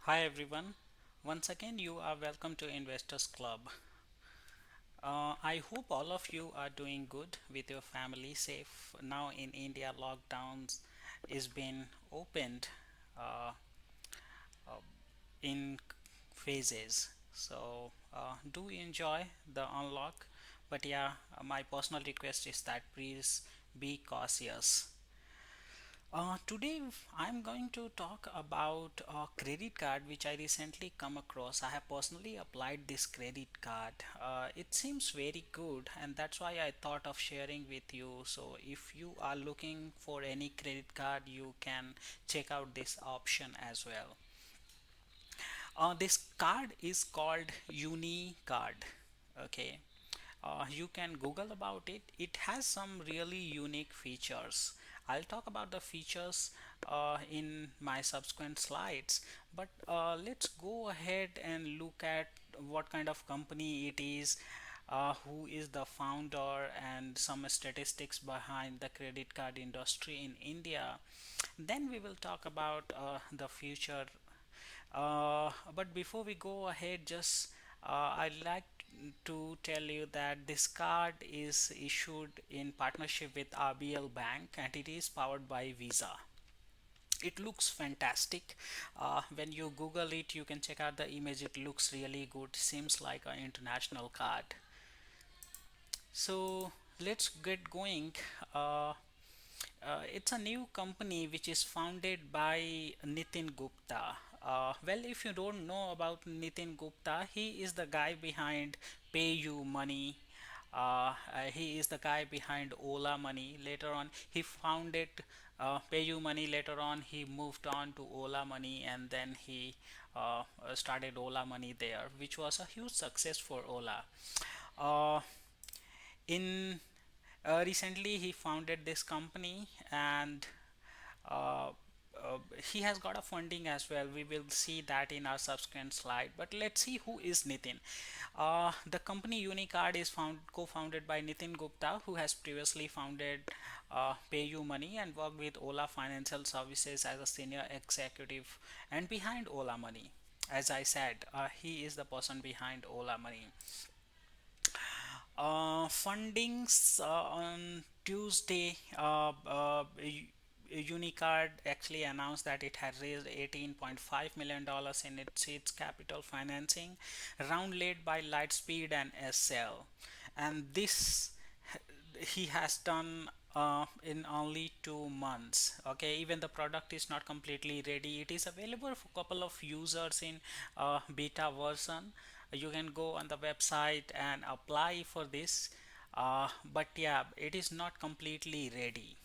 Hi everyone. Once again, you are welcome to Investors Club. I hope all of you are doing good with your family safe. Now in India, lockdowns is being opened uh, uh, in phases. So do enjoy the unlock. But yeah, my personal request is that please be cautious. Today I'm going to talk about a credit card which I recently come across. I have personally applied this credit card. It seems very good and that's why I thought of sharing with you. So if you are looking for any credit card, you can check out this option as well. This card is called UniCard. Okay. You can Google about it. It has some really unique features. I'll talk about the features in my subsequent slides, but let's go ahead and look at what kind of company it is, who is the founder, and some statistics behind the credit card industry in India. Then we will talk about the future. But before we go ahead, just I'd like to tell you that this card is issued in partnership with RBL Bank and it is powered by Visa. It looks fantastic. When you Google it, you can check out the image. It looks really good. Seems like an international card. So let's get going. Uh, it's a new company which is founded by Nitin Gupta. Well, if you don't know about Nitin Gupta, he is the guy behind PayU Money. He is the guy behind Ola Money. Later on, he founded PayU Money. Later on, he moved on to Ola Money and then he started Ola Money there, which was a huge success for Ola. Uh, in Recently he founded this company and uh, uh, he has got a funding as well. We will see that in our subsequent slide, but let's see who is Nitin. The company Unicard is co-founded by Nitin Gupta, who has previously founded PayU Money and worked with Ola Financial Services as a senior executive and behind Ola Money. As I said, he is the person behind Ola Money. Fundings on Tuesday, Unicard actually announced that it had raised $18.5 million in its seeds capital financing, round led by Lightspeed and SL. And this he has done in only 2 months. Okay, even the product is not completely ready. It is available for a couple of users in beta version. You can go on the website and apply for this, but yeah, it is not completely ready.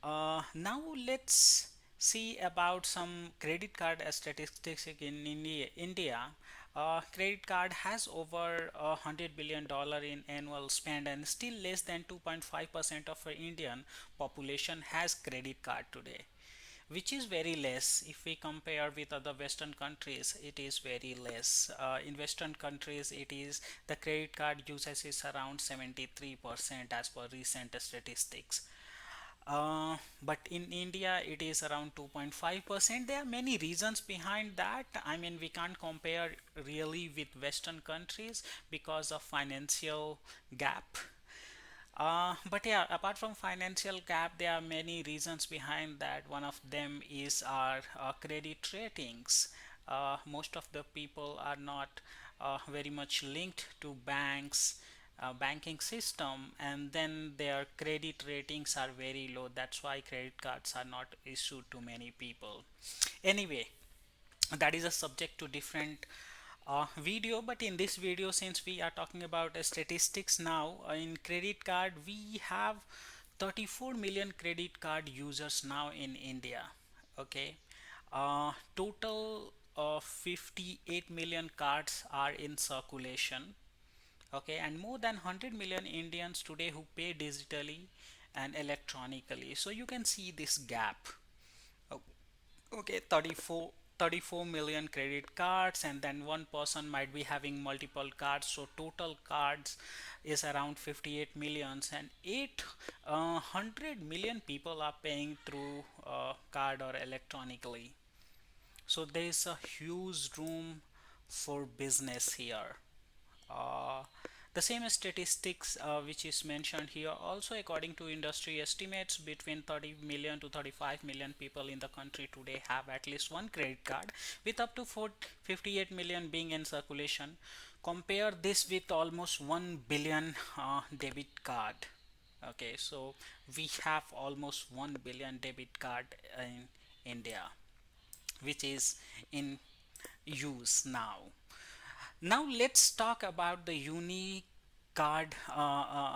Now let's see about some credit card statistics in India. Credit card has over $100 billion in annual spend, and still less than 2.5% of our Indian population has credit card today, which is very less. If we compare with other Western countries, it is very less. In Western countries, it is the credit card usage is around 73% as per recent statistics. But in India, it is around 2.5%. There are many reasons behind that. I mean, we can't compare really with Western countries because of financial gap. But yeah, apart from financial gap, there are many reasons behind that. One of them is our credit ratings. Most of the people are not very much linked to banks, banking system, and then their credit ratings are very low. That's why credit cards are not issued to many people. Anyway, that is a subject to different video, but in this video, since we are talking about statistics now, in credit card we have 34 million credit card users now in India. Okay, total of 58 million cards are in circulation. Okay, and more than 100 million Indians today who pay digitally and electronically. So you can see this gap. Okay, 34 million credit cards, and then one person might be having multiple cards. So total cards is around 58 millions, and 800 million people are paying through card or electronically. So there is a huge room for business here. uh, the same statistics which is mentioned here also, according to industry estimates, between 30 million to 35 million people in the country today have at least one credit card, with up to 58 million being in circulation. Compare this with almost 1 billion debit card. Okay, so we have almost 1 billion debit card in India, which is in use now. Now let's talk about the unique card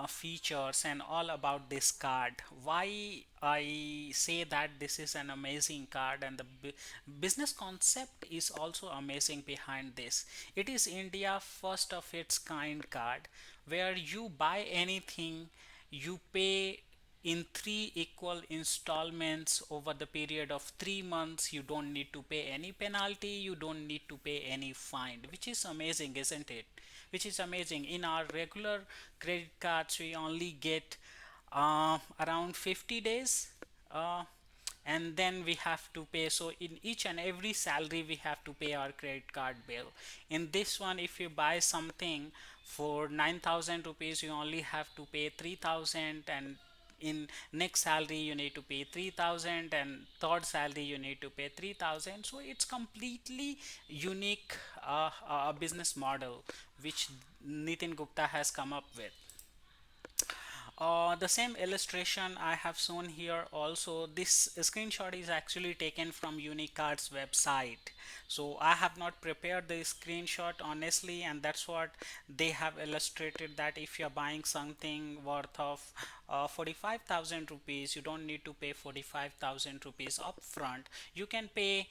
features and all about this card. Why I say that this is an amazing card, and the business concept is also amazing behind this. It is India first of its kind card, where you buy anything, you pay in three equal installments over the period of 3 months. You don't need to pay any penalty, you don't need to pay any fine, which is amazing, isn't it? Which is amazing. In our regular credit cards, we only get around 50 days, uh, and then we have to pay. So in each and every salary we have to pay our credit card bill. In this one, if you buy something for 9,000 rupees, you only have to pay 3,000, and in next salary you need to pay 3,000, and third salary you need to pay 3,000. So it's completely unique business model which Nitin Gupta has come up with. The same illustration I have shown here also. This screenshot is actually taken from Unicard's website. So I have not prepared the screenshot honestly, and that's what they have illustrated, that if you're buying something worth of 45,000 rupees, you don't need to pay 45,000 rupees upfront. You can pay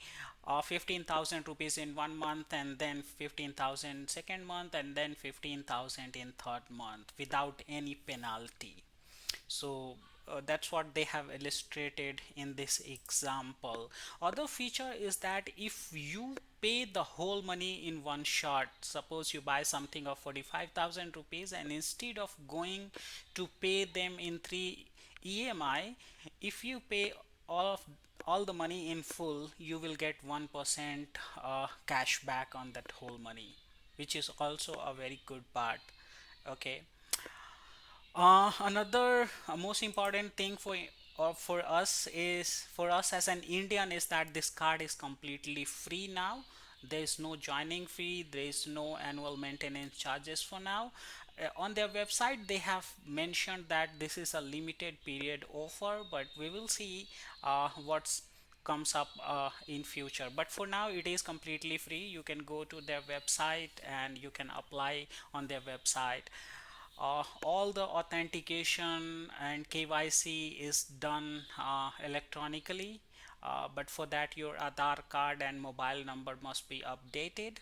15,000 rupees in 1 month, and then 15,000 second month, and then 15,000 in third month without any penalty. So that's what they have illustrated in this example. Other feature is that if you pay the whole money in one shot, suppose you buy something of 45,000 rupees, and instead of going to pay them in 3 EMI, if you pay all of all the money in full, you will get 1% cash back on that whole money, which is also a very good part. Okay. Another most important thing for us is, for us as an Indian, is that this card is completely free now. There is no joining fee, there is no annual maintenance charges for now. On their website, they have mentioned that this is a limited period offer, but we will see what's comes up in future. But for now, it is completely free. You can go to their website and you can apply on their website. All the authentication and KYC is done electronically, but for that your Aadhaar card and mobile number must be updated.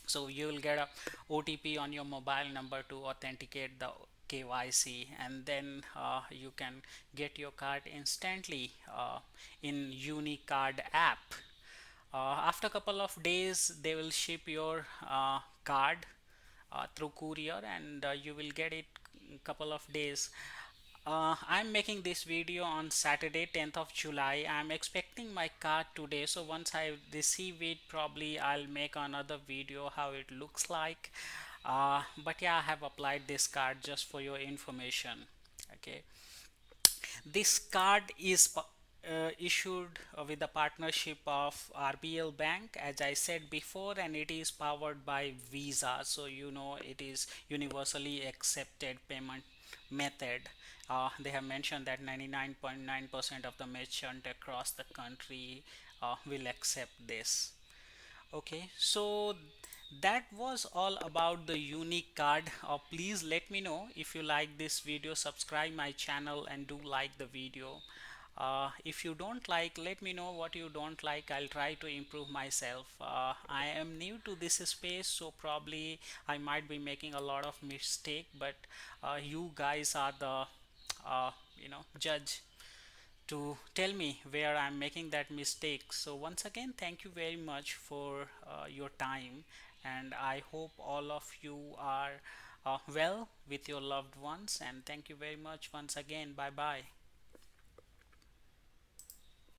So you will get a OTP on your mobile number to authenticate the KYC, and then you can get your card instantly in Unicard app. After a couple of days, they will ship your card through courier, and you will get it in couple of days. I'm making this video on Saturday, 10th of July. I'm expecting my card today, so once I receive it, probably I'll make another video how it looks like. But yeah, I have applied this card just for your information. Okay. This card is issued with the partnership of RBL Bank, as I said before, and it is powered by Visa. So you know it is universally accepted payment method. They have mentioned that 99.9% of the merchant across the country will accept this. Okay, so that was all about the unique card. Please let me know if you like this video, subscribe my channel and do like the video. If you don't like, let me know what you don't like. I'll try to improve myself. I am new to this space, so probably I might be making a lot of mistake, but you guys are the judge to tell me where I'm making that mistake. So once again, thank you very much for your time, and I hope all of you are well with your loved ones, and thank you very much once again. Bye bye.